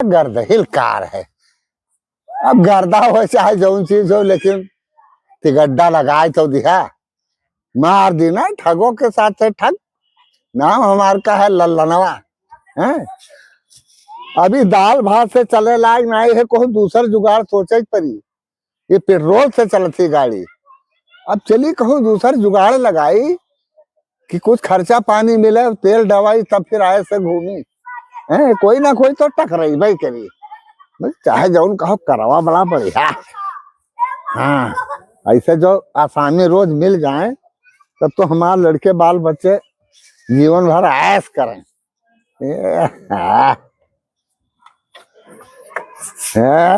गर्दहिल car है। अब गर्दा हो चाहे जौन चीज हो, लेकिन तिगड्डा लगाए तो दिया मार दी ना ठगों के साथ है ठग। नाम हमार का है लल्लनवा है। अभी दाल भात से चले लायक नहीं है, कोई दूसर जुगाड़ सोचे पड़ी। ये पेट्रोल से चलती गाड़ी, अब चली कहूँ दूसर जुगाड़ लगाई कि कुछ खर्चा पानी मिले, तेल दवाई, तब फिर आए से घूमी है। कोई ना कोई तो टकराई भाई करी, चाहे जौन कहो करवा बड़ा बढ़िया। हाँ, ऐसे जो आसानी रोज मिल जाए तब तो हमारे लड़के बाल बच्चे जीवन भर ऐश करें।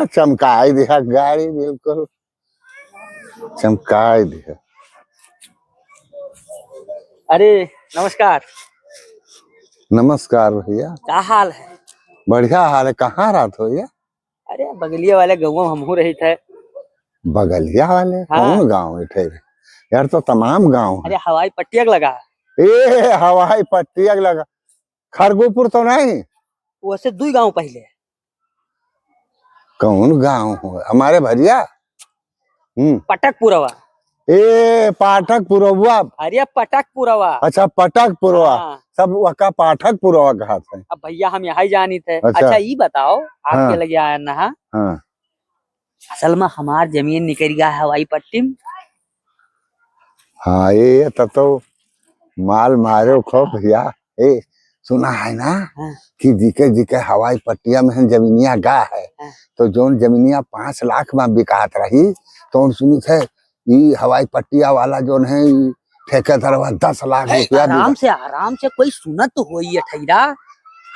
चमकाई दिया गाड़ी, बिल्कुल चमकाई दिया। अरे नमस्कार। नमस्कार भैया, क्या हाल है? बढ़िया हाल है। कहाँ रात हो ये? अरे बगलिया वाले गाँव में हमहू रही थे। बगलिया वाले? हाँ। कौन गांव है ठहरे? यार तो तमाम गांव अरे है। हवाई पट्टिया लगा। ए हवाई पट्टी लगा? खरगोपुर तो नहीं? वैसे 2 गांव पहले। कौन गांव हो हमारे भरिया? पटकपुरवा। ए पाठक पुरवा। अरे पटकपुरवा। अच्छा पटक पुरवा। हाँ। सब वका पाठक पुरवा कहा था। अब भैया हम यहाँ ही जानी थे। अच्छा। ये बताओ आपके हाँ। लगे आया ना? हाँ। असल में हमार जमीन निकल गया है हवाई पट्टी में। हाँ ये तब तो माल मारो खो भैया। ए सुना है ना? हाँ। कि जिके जिके हवाई पट्टिया में जमीनिया गा है। हाँ। तो जोन जमीनिया 5 लाख में बिकात रही, तो सुनी थे ये हवाई पट्टिया वाला जोन है ठेकेदार 10 लाख रुपया। आराम से कोई सुनत तो हो ठहरा,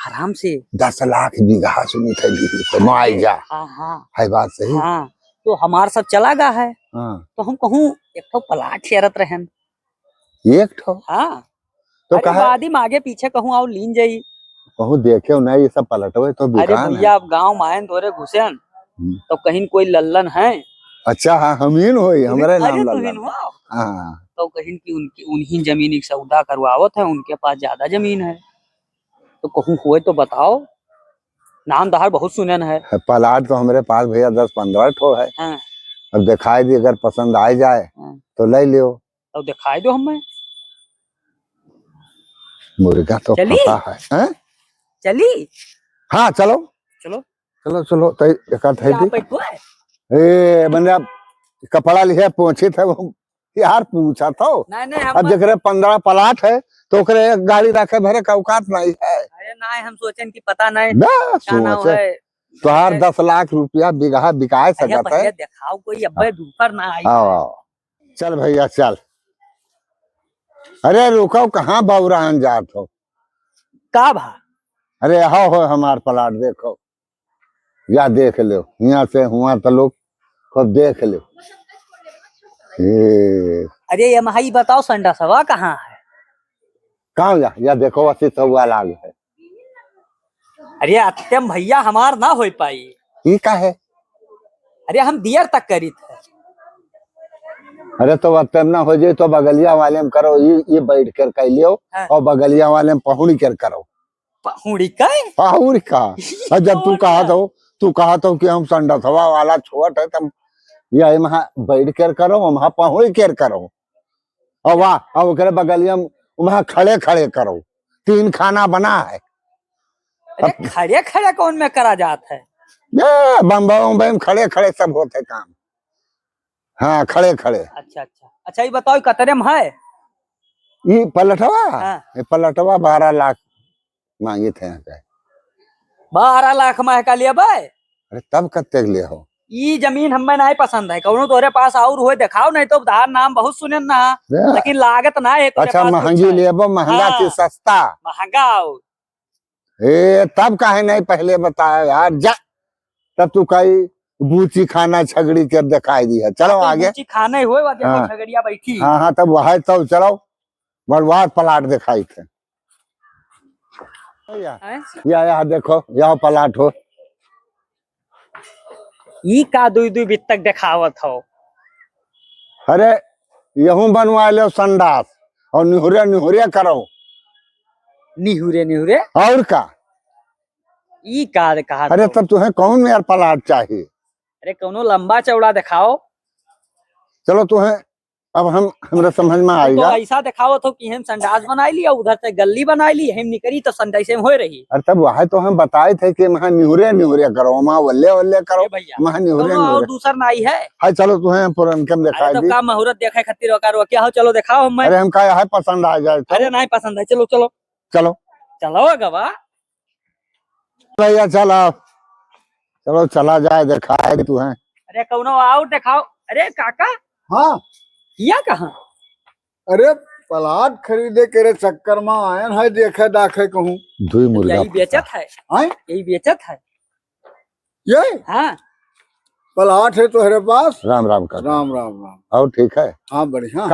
आराम से 10 लाख बीघा सुनी थे मुआवजा। हाँ हाँ है बात सही? हाँ। तो हमार सब चला गा है। हाँ। तो हम कहूँ एक तो प्लाट शेरत रहन। एक ठो? हाँ। तो अरे वादी आगे पीछे कहूँ आओ लीन जाई। कहूँ देखे नहीं ये सब पलटवे तो अरे भैया अब गांव मायन तोरे घुसेन तो कहीं कोई लल्लन है। अच्छा हाँ हमीन हो हमारे नाम लल्लन। हाँ। तो कहीं की उनकी उन्हीं जमीन की सौदा करवावत है, उनके पास ज्यादा जमीन है। तो कहूँ हुए तो बताओ, नाम दहाड़ बहुत सुनन है। प्लाट तो हमारे पास भैया 10-15 ठो है। हाँ। अब दिखाई दी, अगर पसंद आ जाए तो ले लियो। तो दिखाई दो हमें। मुर्गा तो फंसा है। चली? हाँ चलो चलो चलो चलो। तो ए बंदा कपड़ा लिया पोछी थे वो यार पूछा था। नहीं अब देख रहे 15 प्लाट है तो गाड़ी रखे भरे का औकात नहीं है। अरे नहीं हम सोचें कि पता नहीं क्या नाम है तुहार 10 लाख रुपया बीघा बिकाए सकत है। दिखाओ कोई अब्बे ऊपर ना आई। चल भैया चल। अरे रुको कहाँ बौरान जात हो? का भा? अरे हाँ हो हमार प्लाट देखो या देख लो, यहाँ से हुआ तो लोग खुद देख लो। अरे ये महा बताओ संडा सवा कहाँ है? कहाँ या देखो 80-100 लाख है। अरे अत्यम भैया हमार ना हो पाई। ये का है? अरे हम दियर तक करी थे। अरे तो अत्यम ना हो जाए तो बगलिया वाले में करो, ये बैठ कर कह लियो। हाँ। और बगलिया वाले में पहुड़ी कर करो। पहुड़ी का? पहुड़ी का? जब तू कहा तो कि हम संडसवा वाला छोट है तब ये वहां बैठ कर करो, वहां पहुड़ी कर करो। और वाह और बगलिया में वहां खड़े खड़े करो। 3 खाना बना है। अरे खड़े खड़े कौन में करा जात है? ये बम्बई में खड़े खड़े सब होते काम। हाँ खड़े खड़े। अच्छा अच्छा अच्छा। ये बताओ कतरे में है? ये पलटवा? हाँ। ये पलटवा 12 लाख मांगे थे। 12 लाख में का लिया भाई? अरे तब कत्ते लिए हो? ये जमीन हमें नहीं पसंद है। कौनो तोरे पास और हुए दिखाओ, नहीं तो उधार नाम बहुत सुने ना, लेकिन लागत ना है। अच्छा महंगी लेबो महंगा की सस्ता? महंगा। तब काहे नहीं पहले बताया यार? जा तब तू कही बूची खाना छगड़ी कर दिखाई दी है। चलो आगे। बूची खाने हुए हाँ। छगड़िया बैठी। हाँ हाँ तब वह तो चलो बर्बाद प्लाट दिखाई थे। या देखो यहाँ प्लाट हो। ई का 2-2 बित तक दिखावत हो। अरे यहूं बनवा लो संडास और निहुरे निहुरे करो। निहुरे निहुरे? और का ई का कहा अरे तब तुम्हें कौन यार प्लाट चाहिए? अरे कोनो लंबा चौड़ा दिखाओ। चलो तुम्हें अब हमरा समझ में तो आएगा। ऐसा दिखाओ तो कि हम संडास बनाई ली और उधर से गली बनाई ली, हम निकली तो संडासे में हो रही। अरे तब वह तो हम बताए थे कि महा निहुरे निहुरे करो, माँ वल्ले वल्ले करो, ए भैया महा निहुरे कोनो और निहुरे। दूसर नाई है। हाय चलो तुम्हें पुरनकम अरे दिखाई तो दी। का मुहूर्त देखे खातिर वकार क्या हो, चलो दिखाओ हमें। अरे हम कहा है पसंद आ जाए तो अरे नहीं पसंद है, चलो चलो चलो चलो गवा। भैया चलो चलो चला जाए दिखाए तुम्हें। अरे कोनो आओ दिखाओ। अरे काका हाँ किया कहाँ? अरे प्लाट खरीदे के रे चक्कर में आयन है, देखे दाखे कहूँ दुई मुर्गा यही बेचत है, आए यही बेचत है। ये हाँ प्लाट है तुम्हारे पास। राम राम कर राम राम राम। और ठीक है। हाँ बढ़िया।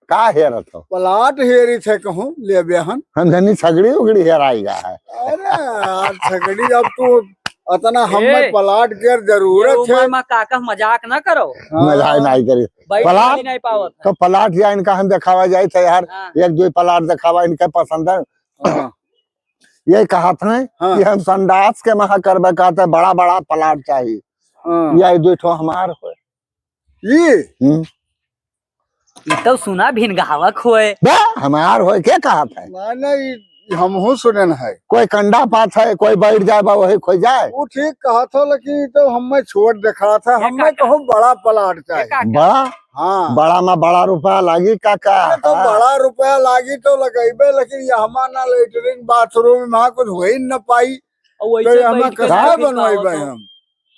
का हेरत हो? प्लाट हेरी थे कहूँ ले बेहन। हम धनी छगड़ी उगड़ी हेराई गया है। अरे यार छगड़ी, अब तू अतना हमें ए, प्लाट के ये जरूरत उम्र है। में काका मजाक ना करो। मजा नहीं करी बैठ प्लाट वाली नहीं पावत है। तो प्लाट या इनका हम दिखावा जाए थे यार। हाँ। एक दो प्लाट दिखावा इनका पसंद है। हाँ, ये कहा था हाँ, कि हम संडास के महा करबे कहते बड़ा बड़ा प्लाट चाहिए। हाँ। या दो ठो हमार हो। ये ई तो सुना भिन गहावक होए। बे हमार हो के कहा था? नहीं नहीं हमहू सुनन है। कोई कंडा पात है, कोई बैठ जाए बा वही खो जाए। वो ठीक कहा था, लेकिन तो हमें छोड़ दिखा था। ये हमें काका। कहूँ बड़ा प्लाट ए चाहिए। काका, बड़ा हाँ बड़ा में बड़ा रुपया लागी काका। अरे तो बड़ा रुपया लागी तो लगेबे, लेकिन यहाँ ना लेटरिन बाथरूम वहाँ कुछ हो ही न पाई और तो वैसे हमें बैठ के कैसे ना भिन बनवाइबे गावत हो। हम।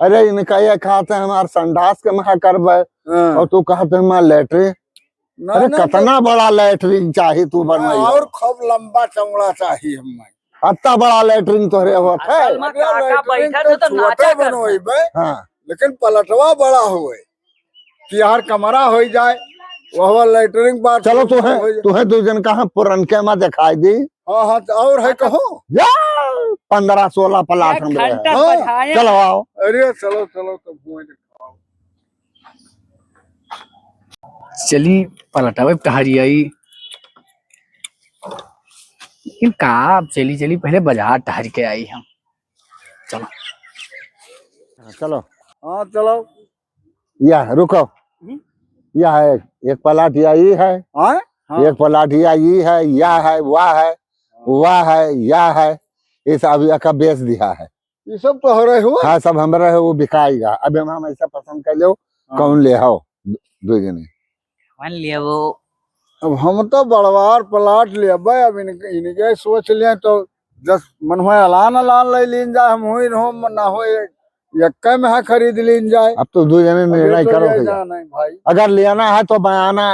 अरे इनका ये कहते हमार संडास के महा करबे हाँ। और तू कहते हमार लेटरिन। ना अरे ना कितना बड़ा लेटरिन चाहिए तू बनवाई? और खूब लंबा चौड़ा चाहिए हमें। इतना बड़ा लेटरिन तोहरे होत है? असल में काका लेटरिन बैठा थे तो छोटे नाचा कर। बनवाइबे, हाँ लेकिन पलटवा बड़ा हुए कि यार कमरा हो जाए, वह लेटरिन चलो बाथरूम तुम्हें दो जन का हम पुरनके में दिखाई दी। हाँ हाँ तो और है कहो। या 15-16 प्लाट हम रहे घंटा हैं। हाँ। बढ़ाए। चलो आओ। अरे चलो चलो तो भुआं दिखाओ। चली पलटावे टहरी आई, लेकिन का अब चली चली पहले बाजार टहर के आई हम। चलो चलो हाँ चलो। या रुको। यह है एक प्लाट यही है, हाँ हाँ। एक प्लाट यही है, या है वाह है, वाह है या है। इस अभी का बेच दिया है। ये सब तो हो रहे हुआ। हाँ सब हमारा है, वो बिकाएगा। अब हम ऐसा पसंद कर लो कौन ले आओ दो जने। मान लिया वो अब हम तो बड़वार प्लाट ले अब इनके सोच लिया तो जस मन हो अलान अलान ले लीन जाए, हम हुई हो ना हो एक में है खरीद लीन जाए। अब तो दो जने निर्णय करो भैया। जाना है भाई। अगर लेना है तो बयाना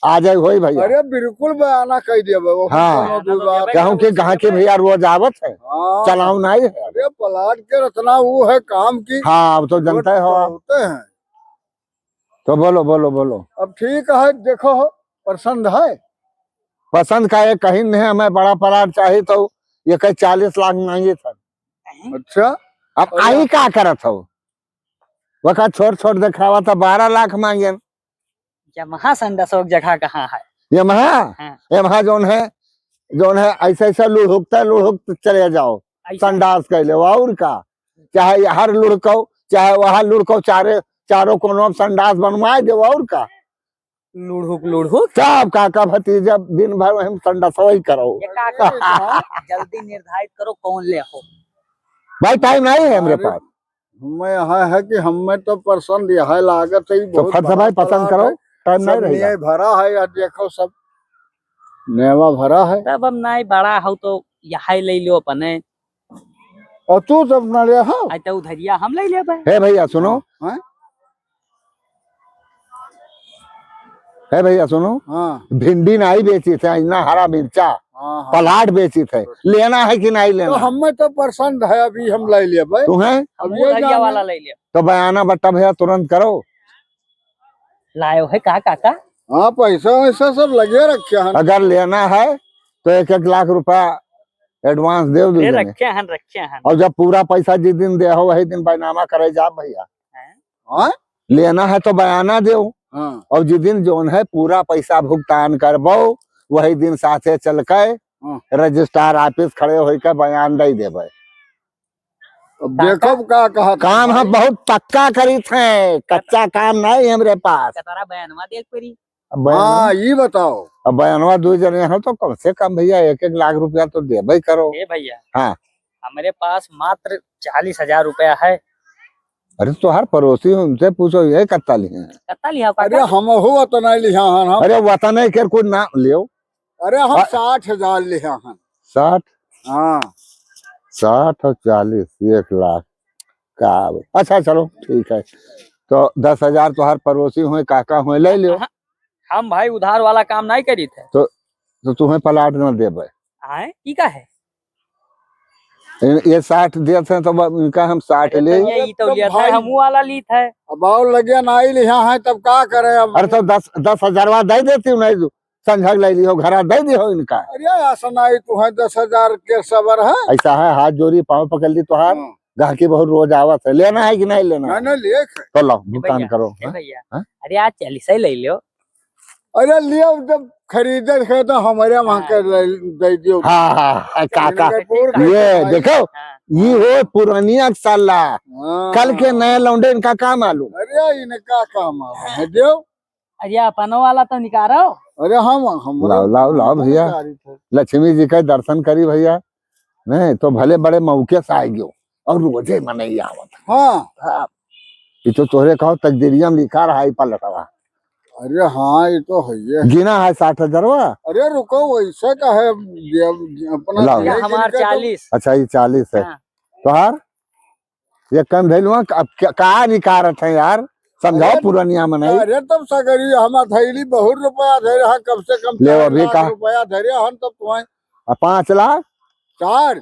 आ जाए होई भैया। अरे बिल्कुल बयाना कह दिया वो। हाँ। देबे कहूँ कि कहाँ के भैया रोज आवत है, हाँ। चलाऊ नहीं है। अरे प्लाट के रचना वो है काम की। हाँ अब तो जनता है हो। होते हैं। तो बोलो बोलो बोलो। अब ठीक है, देखो पसंद है। पसंद का है कहीं नहीं, हमें बड़ा प्लाट चाहिए तो ये कहीं 40 लाख मांगे था। अच्छा अब आई क्या करत हो? वक़्त छोट छोट दिखावा था 12 लाख मांगे। क्या महासंडसोक जगह कहाँ है? ये महा हाँ। ये महा जोन है ऐसा ऐसा लुढ़कता लुढ़कते चले जाओ। ऐसा संडास कर ले और का, चाहे हर लुढ़को चाहे वहां लुढ़को, चारों कोनों संडास बनवाए दे और का। लुढ़ुक लुढ़ुक। सब काका भतीजा दिन भर हम संडास ही करो। ये काका जल्दी निर्धारित करो कौन ले हो। भाई टाइम नहीं है मेरे अरे, पास। हमें यहाँ है कि हमें तो पसंद यह लागत है। तो फट से भाई पसंद करो, टाइम नहीं रहेगा। सब भरा है यार, देखो सब नेवा भरा है। तब हम नहीं बड़ा हो तो यहाँ ले लो अपने। और तू सब न ले। हाँ आई तो उधरिया हम ले लेबे। है भैया सुनो, हाँ है भैया सुनो। हाँ भिंडी नहीं बेची थे, इतना हरा मिर्चा हाँ हाँ। प्लाट बेची थे। लेना है कि नहीं तो लेना? हमें तो पसंद है, अभी हम ले लिए भाई। तुम्हें हम अब ये उधरिया जाने- वाला ले ले। तो बयाना बट्टा भैया तुरंत करो। लायो है का काका? हाँ पैसा वैसा सब लगे रखे हैं। अगर लेना है तो 1-1 लाख रुपया एडवांस दे दो। रखे हैं। और जब पूरा पैसा जिस दिन दे हो वही दिन बैनामा करे जा भैया। हाँ लेना है तो बयाना दो, हाँ और जिस दिन जोन है पूरा पैसा भुगतान करबो वही दिन साथे चल के हाँ। रजिस्ट्रार ऑफिस खड़े होकर बयान दे देबे। अब देखो का कहा काम हम बहुत पक्का करी थे, कच्चा काम नहीं हमरे पास। तारा बयानवा देख परी। अब हाँ ये बताओ। अब बयानवा 2 जने हो तो कम से कम भैया 1-1 लाख रुपया तो देबे करो। ए भैया हाँ हमारे पास मात्र 40,000 रुपया है। अरे तो हर पड़ोसी उनसे पूछो ये कत्ता लिए हैं। कत्ता लिया अरे हम हुआ तो नहीं लिया हन हम। अरे वतन के कुछ ना लियो। अरे हम 60,000 लिया हन। 60 हाँ 60 और 40 1 लाख का। अच्छा चलो ठीक है, तो 10,000 तो हर पड़ोसी हुए काका हुए ले लियो। हम भाई उधार वाला काम नहीं करी थे। तो तुम्हें प्लाट न देबे। हाँ ठीक है। ये 60 देते हैं तो इनका हम 60 ले। ये तो लिया था, भाई- हम वाला ली था। अब और लगे नहीं लिया है तब का करे अब। अरे तो 10,000 दे देती हूँ, नहीं संझक ले लियो घरा दे दियो इनका। अरे ऐसा नहीं तू है 10,000 के सबर है। ऐसा है हाथ जोड़ी पाँव पकड़ ली तो हाथ हाँ। गाहकी बहुत रोज आवत है, लेना है कि नहीं लेना है? नहीं लिए थे। तो लो भुगतान भैया, करो। ए हाँ? भैया हाँ? अरे आज 40 ही ले लियो। अरे लियो जब खरीदे थे तो हमारे वहाँ के दे दियो। हाँ काका इनके ये भाई- देखो हाँ। ये हो पुरानिया साला, हाँ। कल के नए लौंडे इनका काम मालूम। अरे इनका काम है दियो। अरे अपनों वाला तो निकालो। अरे हम लाओ भैया, लक्ष्मी जी का दर्शन करी भैया, नहीं तो भले बड़े मौके से आएगी और रोजे मनई आवत। हाँ ये तो तोहरे कहो तकदीरिया में लिखा रहा है पलटवा। अरे हाँ ये तो है ये। गिना है 60,000। अरे रुको वैसे का है अपना लाओ। दिए हमार जिनके तो- 40। अच्छा ये 40 है हाँ। तो हार ये कम भेलुआ अब कहा निकारत है यार, समझाओ अरे- पुरानिया में नहीं। अरे तब सगरी हम थैली बहुत रुपया धरे हैं, कम से कम ले 4 अभी लाख का- रुपया धरे हम तब तुम्हें 5 लाख। 4।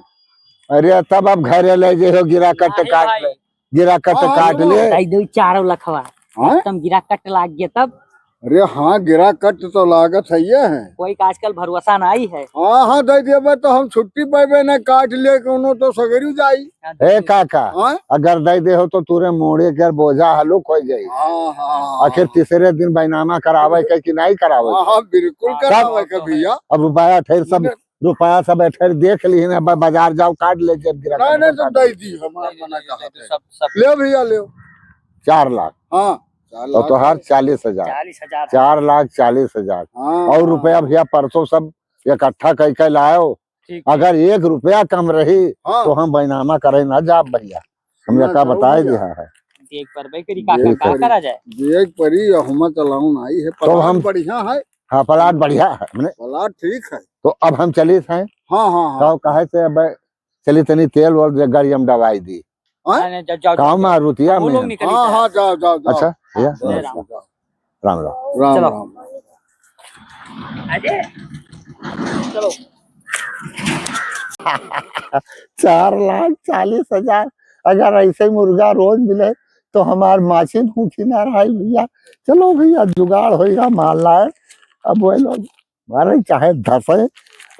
अरे तब अब घरे ले जे हो गिरा कट नहीं काट भाई। ले, गिरा कट हाँ, काट सुनो। ले। दई दो 4 लखवा हाँ? तुम गिरा कट लाग गया तब। अरे हाँ गिरा कट तो लागत है ये है। कोई का आजकल भरोसा नहीं है। हाँ हाँ दे दिए तो हम छुट्टी पाए न काट लिए कोनो तो सगरी जाई। ए काका हाँ अगर दे दे हो तो तुरे मोड़े कर बोझा हलुक हो जाई। हाँ हाँ आखिर तीसरे दिन बैनामा करावे के कि नहीं करावे। हाँ हाँ बिल्कुल हाँ, करावे सब- के भैया। अब रुपया ठेर सब रुपया सब ठेर देख ली ना, बाजार जाओ काट ले जब गिरा नहीं नहीं कट तो काट। दे दी हमारा मना कहा थे। सब ले भैया ले। 4 लाख हाँ 4 तो हर 40,000। 40,000। 4,40,000 हाँ, और रुपया भैया परसों सब इकट्ठा कर लाओ। ठीक। अगर 1 रुपया कम रही हाँ। तो हम बैनामा करे ना जाब भैया, हम ना का जाओ बताए भैया। दिया है। देख पर भाई करी काका देख का पर- करा जाए। देख परी हम चलाऊं आई है तो प्लाट हम- बढ़िया है। हाँ प्लाट बढ़िया है हमने। प्लाट ठीक है। तो अब हम चली थे हाँ हाँ हाँ तो कहे से अब चली तनी तेल और गाड़ी हम दवाई दी हाँ? नहीं, जाओ गाँव में रुतिया वो में। लोग निकली हाँ थे। हाँ जाओ जाओ जाओ। अच्छा भैया ले राम राम। राम। राम चलो। राम। अजय चलो 4,40,000 अगर ऐसे मुर्गा रोज मिले तो हमार माछी भूखी ना रहा भैया। चलो भैया जुगाड़ होगा माल लाए। अब वो लोग मारे चाहे धसे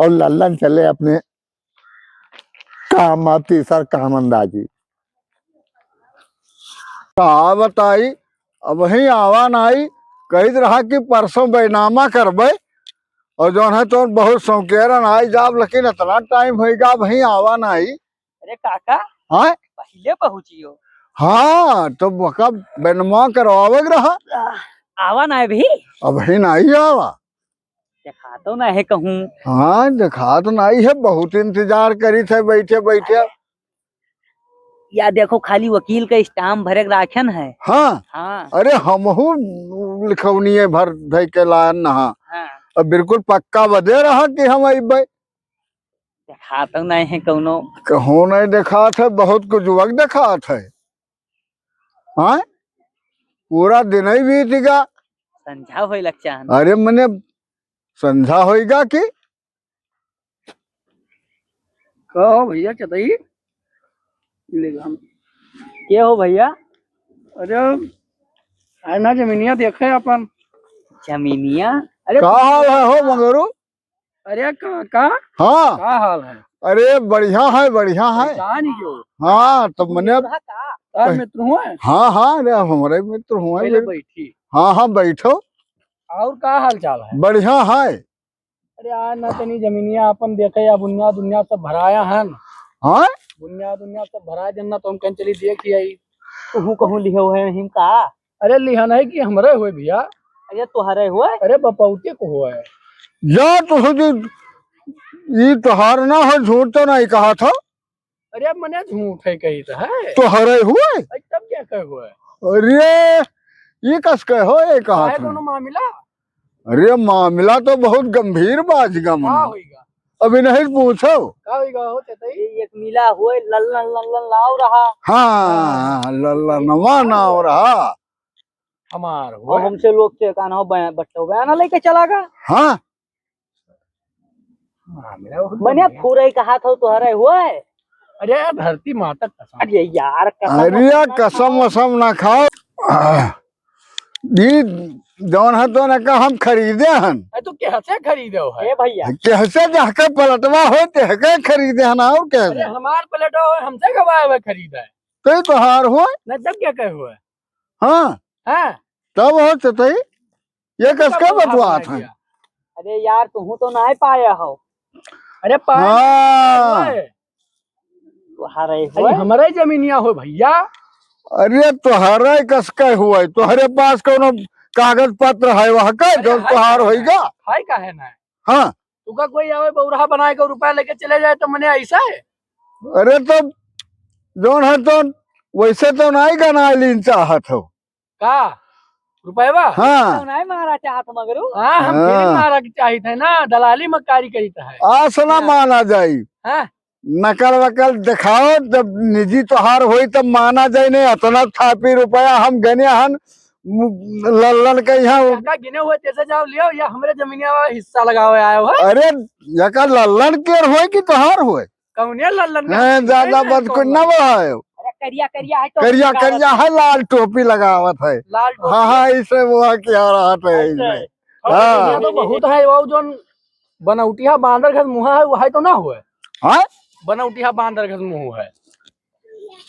और लल्लन चले अपने काम तीसर काम अंदाजी। कहा बताई अब वही आवा नहीं कही रहा कि परसों बैनामा करबे और जो है तो बहुत सौकेरन आई जाब लेकिन इतना टाइम होगा वही आवा नहीं। अरे काका हाँ पहले पहुंचियो। हाँ तो बका बैनमा करवावे रहा आवा ना भी अब वही नहीं आवा। देखा तो ना है कहूँ। हाँ देखा तो नहीं है बहुत इंतजार करी थे बैठे बैठे। या देखो खाली वकील का स्टाम्प भरे के राखन है। हाँ हाँ अरे हमहू लिखवनी भर धई के लायन नहा हाँ अब बिल्कुल पक्का बदे रहा कि हम अबे। देखा तो नहीं है कौनो। कहूँ नहीं देखा थे बहुत कुछ वक्त देखा थे। हाँ पूरा दिन ही बीतेगा। संझा हो लगचा है। अरे मने संध्या होएगा कि कहो भैया चतई के हो भैया? अरे है ना जमीनिया देखे अपन। जमीनिया? अरे का हाल है हो मंगरू? अरे काका हाँ का हाल है? अरे बढ़िया है बढ़िया है। कहा नहीं क्यों हाँ तो मने तार मित्र हुआ है हाँ हाँ अरे हमारे मित्र हुए पहले बैठी। हाँ हाँ बैठो और का हाल चाल है? बढ़िया है। अरे आज ना तनी जमीनिया अपन देखे या बुनिया दुनिया सब भराया है। हाँ दुनिया दुनिया सब भरा जन्नत तो हम कहीं चली देख ही आई। तू कहूँ लिखे हुए हिम का? अरे लिहा नहीं कि हमरे हुए भैया। अरे तुहरे हुए? अरे बपौते को हुआ है। या तो ये तोहार ना हो, झूठ तो नहीं कहा था। अरे अब मैंने झूठ है कही तो है। तोहरे हुए? अरे तब क्या कहे हुआ है? अरे ये कस कहे हो, ये कहा है था। दोनों मामला। अरे मामला तो बहुत गंभीर बाजगा क्या मना। होगा? अभी नहीं पूछो। क्या होगा हो चतई? एक मिला हुए लल्लन लल्लन लाव रहा। हाँ लल्ला नवा ना हो रहा। हमार और हुआ। हमसे लोग से कहना हो बट्टो बयाना लेके चला गया। हाँ मामला बहुत मैंने गंभीर। फूरे कहा था तुहरे हुए। अरे यार धरती माता कसम। अरे यार अरे कसम वसम ना खाओ। ये जौन है तो का हम खरीदे हन। अरे तो कैसे खरीदे हो है? हे भैया कैसे जाके पलटवा हो ते खरीदे हन और अरे कैसे हमार प्लेटो हमसे गवाए हुए खरीदा है। तो तोहार हो। न तब क्या कहे हुआ है? हाँ हाँ तब हो चतई ये कसका बतवात है। अरे यार तू तो ना पाया हो। अरे पाए हाँ हुए। तुहरे अरे हुए। हमारे जमीनिया हो भैया। अरे तोहरे कसका हुआ है, तोहरे पास कोनो कागज पत्र है वह का अरे जो है तोहार का है? होगा। है का है ना? हाँ तुका कोई आवे बौरहा बनाए के रुपया लेके चले जाए तो मैंने ऐसा है? अरे तो जौन है तो वैसे तो नहीं गना लीन चाहत हो। का रुपया? हाँ तो नहीं मारा चाहत मगरू। हाँ हम हाँ। फिर मारा के चाहिए थे ना, दलाली मक्कारी करी है। आसना माना जाई। हाँ नकल वकल दिखाओ जब निजी तोहार होई तब माना जाए। नहीं इतना थापी रुपया हम गने हन लल्लन के यहाँ। का गिने हुए कैसे जाओ लियो या हमरे जमीनिया वाला हिस्सा लगावे आए हो? अरे यका लल्लन के होई कि तोहार होई? कौनिया लल्लन का? हैं ज्यादा बदकुन न बढ़ायो। अरे करिया करिया है तो करिया करिया है, लाल टोपी लगावत है। लाल टोपी। हाँ हाँ इसे वो क्या रहा था इसमें। हाँ। हाँ तो बहुत है वो जो बनौटिया बांदर घर मुहा है वो है तो ना हुए। हाँ बनौटिया बांदर घर मुंह है।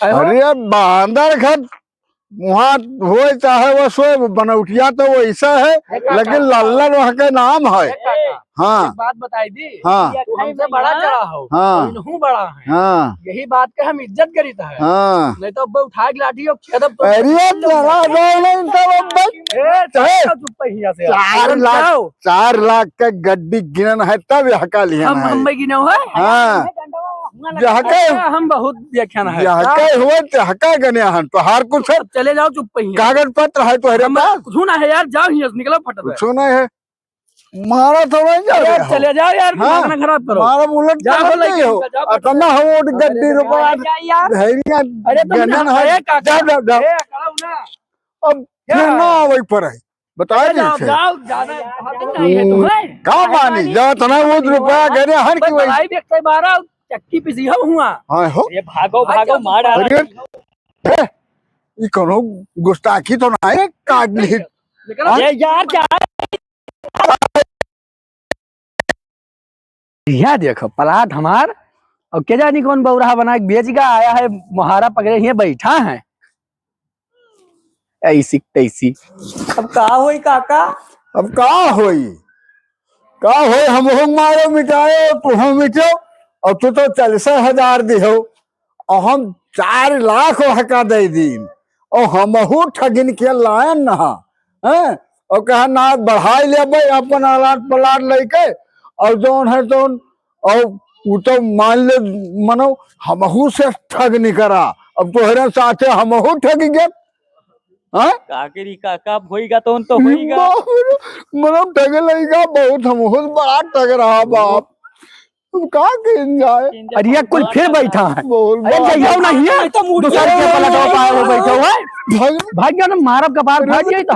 है हो? अरे बांदर घर वहाँ हो चाहे वो सोए बनौटिया तो वो ऐसा है, लेकिन लल्लन वहाँ का नाम है। ए काका, हाँ एक बात बताई दी। हाँ तू हमसे बड़ा चढ़ा हो। हाँ इनहू बड़ा है। हाँ यही बात के हम इज्जत करीत है। हाँ। नहीं तो अब उठा के लाठी और खेदब तो अरे चला गए नहीं तब अब बस। ए चाहे चुप पहिया से 4 लाख का गड्डी गिनन है तब हका लिया हम है। में गिने हुए। हाँ जहके हम बहुत व्याख्यान है। जहके हुए तहका गने हन तो हर कुछ अब चले जाओ चुप पहिया। कागज पत्र है तो हरे पास कुछ ना है यार, जाओ यहाँ से निकलो फट से। कुछ नहीं है। मारा तो नहीं जा अरे रहे हो। चले जाओ यार, हाँ। दिमाग ना खराब करो। मारा बुलेट जाओ चला नहीं लेकिन हो। जाओ। अतना हो गड्डी रुपया यार धैर्य अरे तुमने गनन अरे है। काका जाओ जाओ ए कराओ ना। अब फिर ना आवे पर है बता अरे दी जाओ से जाओ, ज्यादा बात नहीं है तुम्हें। का मानी जा तना वो रुपया गने हर की वही। भाई देखते 12 चक्की पिसी हो हुआ। हां हो। ये भागो भागो मार डाला। अरे ये कोनो गुस्ताखी तो नहीं है काट ली। लेकिन ये यार क्या यहाँ देखो पलाट हमार और के जानी कौन बौराहा बना के बेच का आया है, मुहारा पकड़े यहाँ बैठा है ऐसी तैसी। अब का होई काका? अब का होई हम हो मारो मिटाए तू हम मिटो और तू तो 40,000 दिहो और हम 4 लाख हका दे दिन और हमहू ठगिन के लायन ना हैं और कहा ना बढ़ाई ले अपन आलाट पलाट लेके और जौन है तो और वो तो मान ले मनो हमहू से ठग नहीं करा। अब तोहरे साथे हमहू ठग गए। हाँ काकरी काका होईगा तो होईगा। मतलब ठग लेगा बहुत हम बहुत बड़ा ठग रहा बाप। तुम कहा किन जाए। अरे ये कुल फिर बैठा है। बोल अरे जाइयो नहीं है तो दूसरे के पलटवा पाए हो बैठो है। भाग भाग गया ना, मारब कपार फाड़ जाई तो